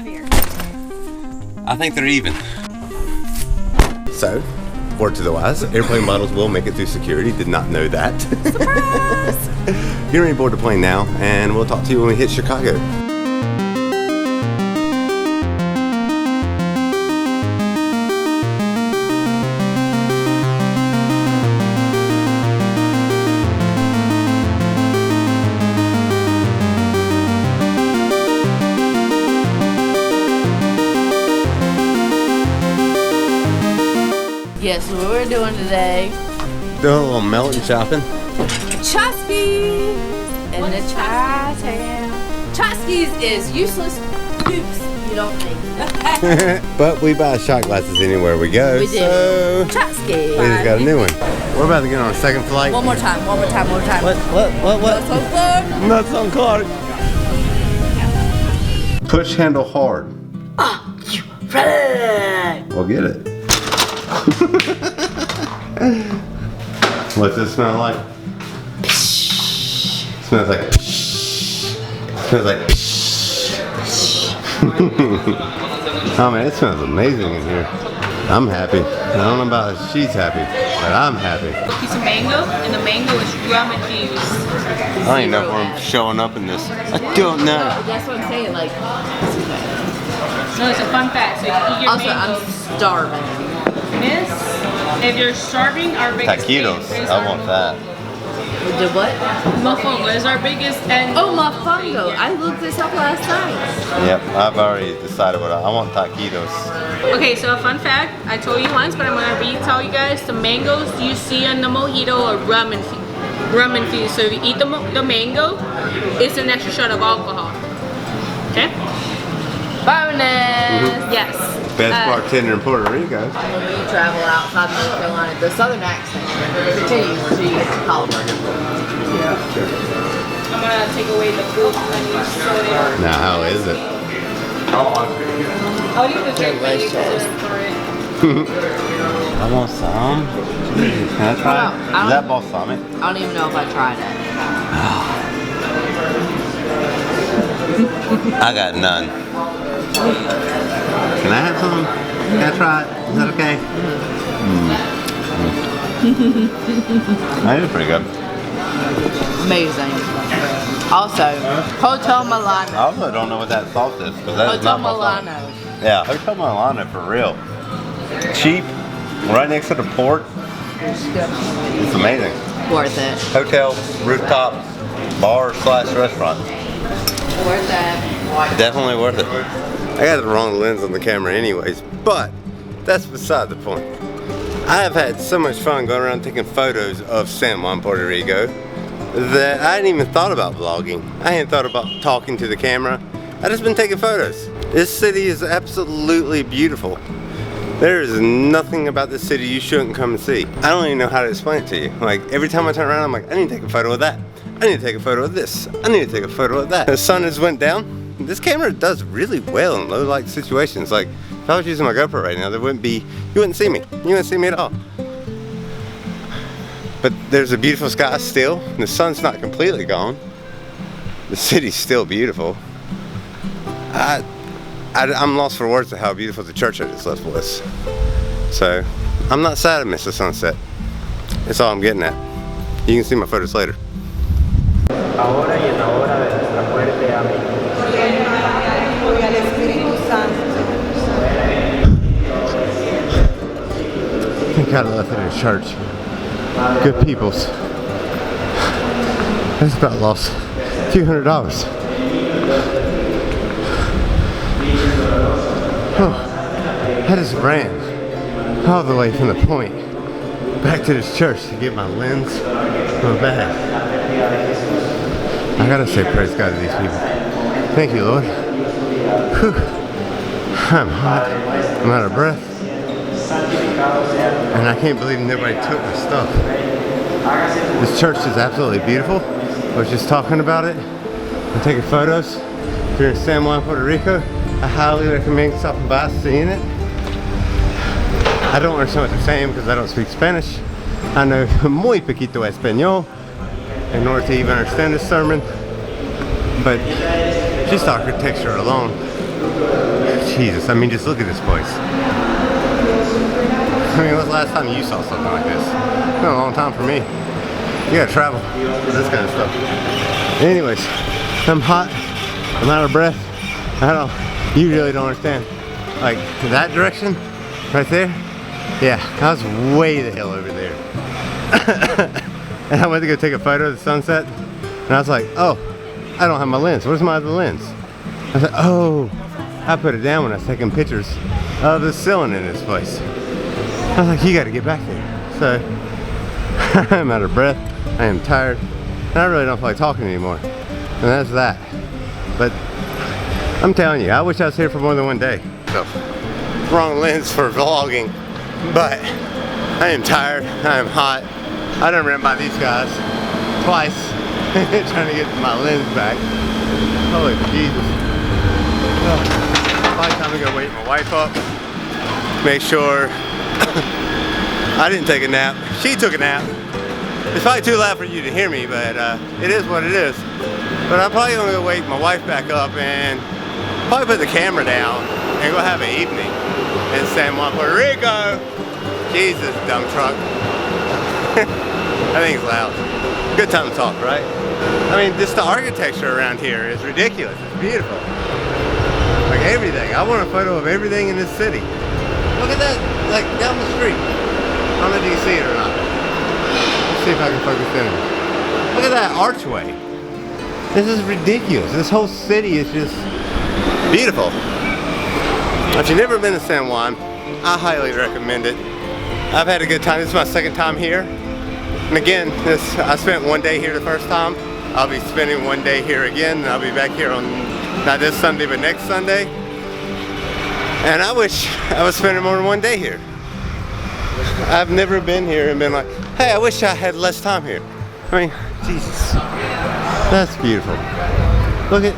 heavier. I think they're even. So, word to the wise, airplane models will make it through security. Did not know that. Surprise! Get ready to board the plane now, and we'll talk to you when we hit Chicago. Guess what we're doing today? Doing a little Melton shopping. Chosky in the Chi-Town. Chosky's is useless poops you don't need. But we buy shot glasses anywhere we go. We do. So Chosky. we just got a new one. We're about to get on a second flight. One more time. What? That's on Clark. Nuts on Clark. Push handle hard. Are you ready? We'll get it. What's this smell like? Smells like. Smells like. Oh man, it smells amazing in here. I'm happy. I don't know about if she's happy, but I'm happy. A piece of mango, and the mango is rum infused. I don't even know if I'm showing up in this. I don't know. That's what I'm saying. Like. No, it's a fun fact. So you eat your Also, mangoes. I'm starving. Miss, if you're starving, our biggest Taquitos. thing is I want that. The what? mofongo is our biggest and Oh, mofongo. I looked this up last night. Yep, I've already decided what I want. Taquitos. Okay, so a fun fact, I told you once, but I'm gonna retell you guys, the mangoes you see in the mojito are rum infused. So if you eat the mango, it's an extra shot of alcohol. Okay? Bonus. Yes. Best bartender in Puerto Rico. When we travel outside North Carolina, the southern accent continues until you get to college. I'm gonna take away the food and you soda. Now, how is it? I'll leave the drink ready for it. I want some. Can I try it? Is that balsamic? I don't even know if I tried it. I got none. Can I have some? Can I try it? Is that okay? That is pretty good. Amazing. Also, Hotel Milano. I also don't know what that sauce is. Because that is Hotel not balsamic. Milano. Yeah, Hotel Milano for real. Cheap, right next to the port. It's amazing. Worth it. Hotel, rooftop, bar / restaurant. Worth it. Definitely worth it. I got the wrong lens on the camera anyways, but that's beside the point. I have had so much fun going around taking photos of San Juan, Puerto Rico, that I hadn't even thought about vlogging. I hadn't thought about talking to the camera. I just been taking photos. This city is absolutely beautiful. There is nothing about this city you shouldn't come and see. I don't even know how to explain it to you. Like every time I turn around, I'm like, I need to take a photo of that. I need to take a photo of this. I need to take a photo of that. The sun has went down. This camera does really well in low light situations. Like if I was using my GoPro right now, you wouldn't see me. You wouldn't see me at all. But there's a beautiful sky still. The sun's not completely gone. The city's still beautiful. I'm lost for words of how beautiful the church I just left was. So I'm not sad I missed the sunset. That's all I'm getting at. You can see my photos later. Ahora y en la hora de nuestra muerte. Amén. Thank God I left it in church. Good peoples. I just about lost a few $100. Oh, I just ran all the way from the point back to this church to get my lens, my bag. I gotta say praise God to these people. Thank you, Lord. Whew. I'm hot. I'm out of breath. And I can't believe nobody took my stuff. This church is absolutely beautiful. I was just talking about it. I'm taking photos. If you're in San Juan, Puerto Rico, I highly recommend stopping by seeing it. I don't understand what they're saying because I don't speak Spanish. I know muy poquito español in order to even understand this sermon. But just architecture alone Jesus, I mean, just look at this place. I mean, when's the last time you saw something like this? It's been a long time for me. You gotta travel for this kind of stuff. Anyways, I'm hot. I'm out of breath. You really don't understand. Like, that direction, right there, yeah, I was way the hell over there. And I went to go take a photo of the sunset, and I was like, oh, I don't have my lens. Where's my other lens? I said, oh, I put it down when I was taking pictures of the ceiling in this place. I was like, you gotta get back there. So, I'm out of breath, I am tired, and I really don't feel like talking anymore. And that's that. But, I'm telling you, I wish I was here for more than one day. So, wrong lens for vlogging, but I am tired, I am hot. I done ran by these guys twice trying to get my lens back. Holy Jesus. Probably time to go wake my wife up. Make sure I didn't take a nap. She took a nap. It's probably too loud for you to hear me, but it is what it is. But I'm probably gonna go wake my wife back up and probably put the camera down and go have an evening in San Juan, Puerto Rico. Jesus, dumb truck. I think it's loud. Good time to talk, right? I mean, just the architecture around here is ridiculous. It's beautiful. Like everything. I want a photo of everything in this city. Look at that, like down the street. I don't know if you can see it or not. Let's see if I can focus in. Look at that archway. This is ridiculous. This whole city is just beautiful. If you've never been to San Juan, I highly recommend it. I've had a good time. This is my second time here. And again, I spent one day here the first time. I'll be spending one day here again, and I'll be back here on, not this Sunday, but next Sunday. And I wish I was spending more than one day here. I've never been here and been like, hey, I wish I had less time here. I mean, Jesus. That's beautiful. Look at,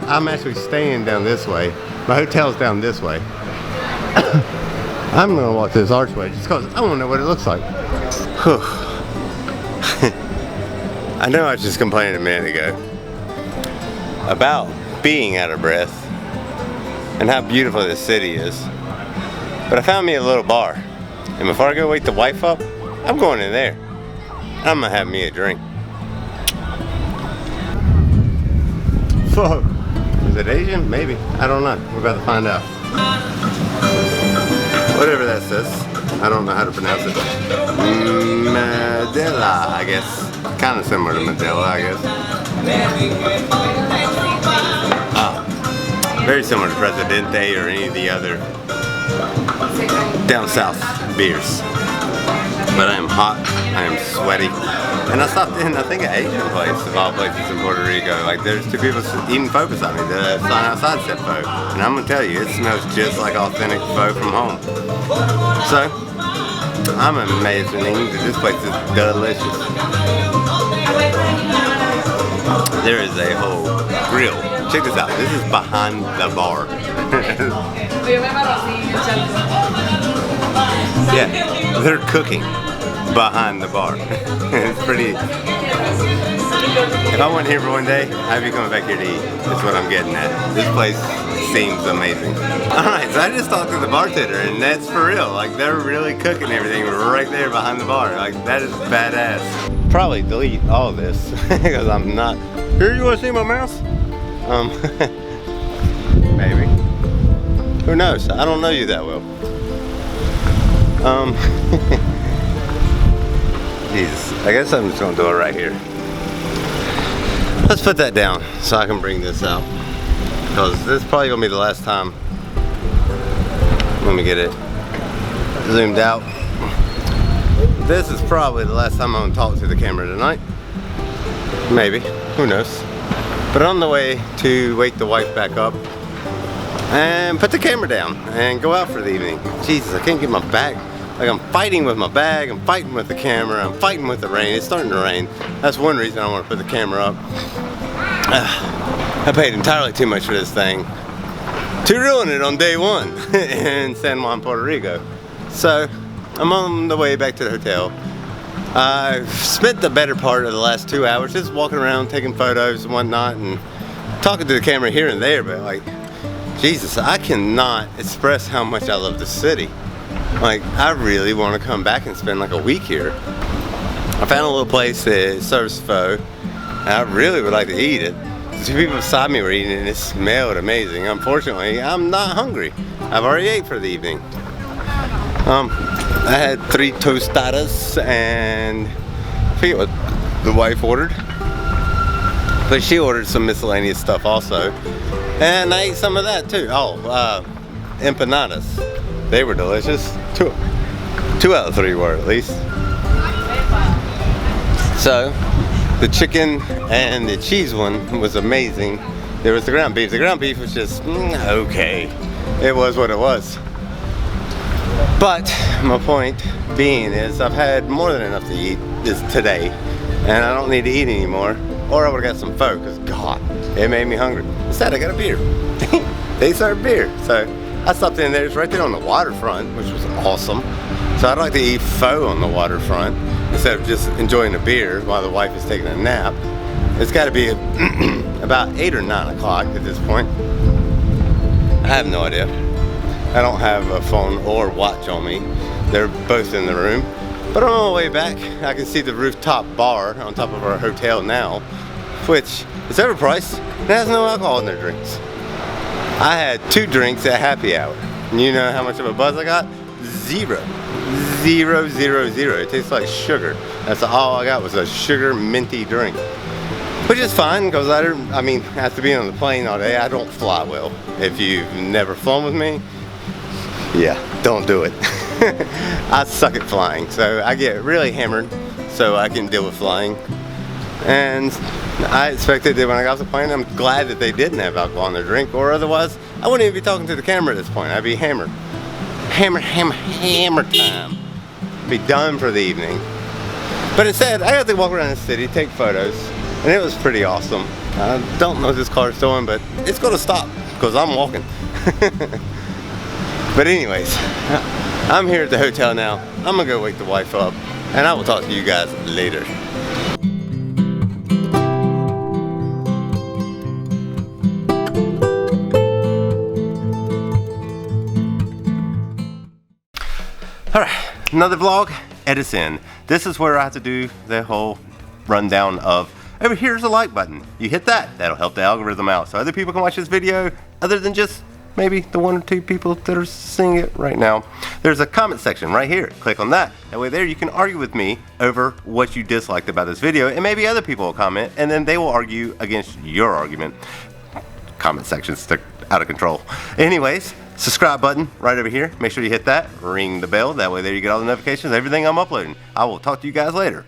I'm actually staying down this way. My hotel's down this way. I'm gonna walk this archway just because I wanna know what it looks like. I know I was just complaining a minute ago about being out of breath and how beautiful this city is. But I found me a little bar. And before I go wake the wife up, I'm going in there. I'm gonna have me a drink. Fuck. Is it Asian? Maybe. I don't know. We're about to find out. Whatever that says. I don't know how to pronounce it. Mandela, I guess. Kind of similar to Mandela, I guess. Very similar to Presidente or any of the other down south beers. But I am hot, I am sweaty. And I stopped in, I think, an Asian place of all places in Puerto Rico. Like, there's two people eating pho beside me. The sign outside said pho. And I'm gonna tell you, it smells just like authentic pho from home. So, I'm imagining that this place is delicious. There is a whole grill. Check this out. This is behind the bar. Yeah, they're cooking behind the bar. It's pretty. If I went here for one day, I'd be coming back here to eat. That's what I'm getting at. This place seems amazing. Alright, so I just talked to the bartender, and that's for real. Like, they're really cooking everything right there behind the bar. Like, that is badass. Probably delete all of this because I'm not. Here, you want to see my mouse? Maybe. Who knows? I don't know you that well. Jesus, I guess I'm just gonna do it right here. Let's put that down so I can bring this out, because this is probably gonna be the last time. Let me get it zoomed out. This is probably the last time I'm gonna talk to the camera tonight. Maybe, who knows? But on the way to wake the wife back up and put the camera down and go out for the evening. Jesus, I can't get my bag. Like, I'm fighting with my bag, I'm fighting with the camera, I'm fighting with the rain. It's starting to rain. That's one reason I want to put the camera up. I paid entirely too much for this thing to ruin it on day one in San Juan, Puerto Rico. So, I'm on the way back to the hotel. I've spent the better part of the last 2 hours just walking around, taking photos and whatnot, and talking to the camera here and there, but like, Jesus, I cannot express how much I love the city. Like, I really want to come back and spend like a week here. I found a little place that serves pho, and I really would like to eat it. The two people beside me were eating it and it smelled amazing. Unfortunately, I'm not hungry. I've already ate for the evening. I had 3 tostadas and I forget what the wife ordered. But she ordered some miscellaneous stuff also. And I ate some of that too. Oh, empanadas. They were delicious. 2 out of 3 were at least. So, the chicken and the cheese one was amazing. There was the ground beef. The ground beef was just okay. It was what it was. But my point being is I've had more than enough to eat today, and I don't need to eat anymore, or I would have got some pho, because God, it made me hungry. Instead, I got a beer. They served beer, so I stopped in there. It's right there on the waterfront, which was awesome. So I'd like to eat pho on the waterfront instead of just enjoying a beer while the wife is taking a nap. It's got to be about 8 or 9 o'clock at this point. I have no idea. I don't have a phone or watch on me. They're both in the room. But on my way back, I can see the rooftop bar on top of our hotel now, which is overpriced and has no alcohol in their drinks. I had 2 drinks at happy hour. And you know how much of a buzz I got? 0. 0, 0, 0. It tastes like sugar. That's all I got was a sugar minty drink. Which is fine, because after being on the plane all day, I don't fly well. If you've never flown with me, yeah, don't do it. I suck at flying, so I get really hammered so I can deal with flying. And I expected that when I got off the plane, I'm glad that they didn't have alcohol in their drink, or otherwise I wouldn't even be talking to the camera at this point. I'd be hammered. Hammer time. Be done for the evening. But instead, I got to walk around the city, take photos, and it was pretty awesome. I don't know what this car's doing, but it's going to stop because I'm walking. But anyways, I'm here at the hotel now. I'm going to go wake the wife up, and I will talk to you guys later. Alright, another vlog, edits in. This is where I have to do the whole rundown of, over here's the like button. You hit that, that'll help the algorithm out so other people can watch this video other than just maybe the 1 or 2 people that are seeing it right now. There's a comment section right here. Click on that. That way there you can argue with me over what you disliked about this video, and maybe other people will comment and then they will argue against your argument. Comment section's out of control. Anyways, subscribe button right over here. Make sure you hit that. Ring the bell. That way there you get all the notifications, everything I'm uploading. I will talk to you guys later.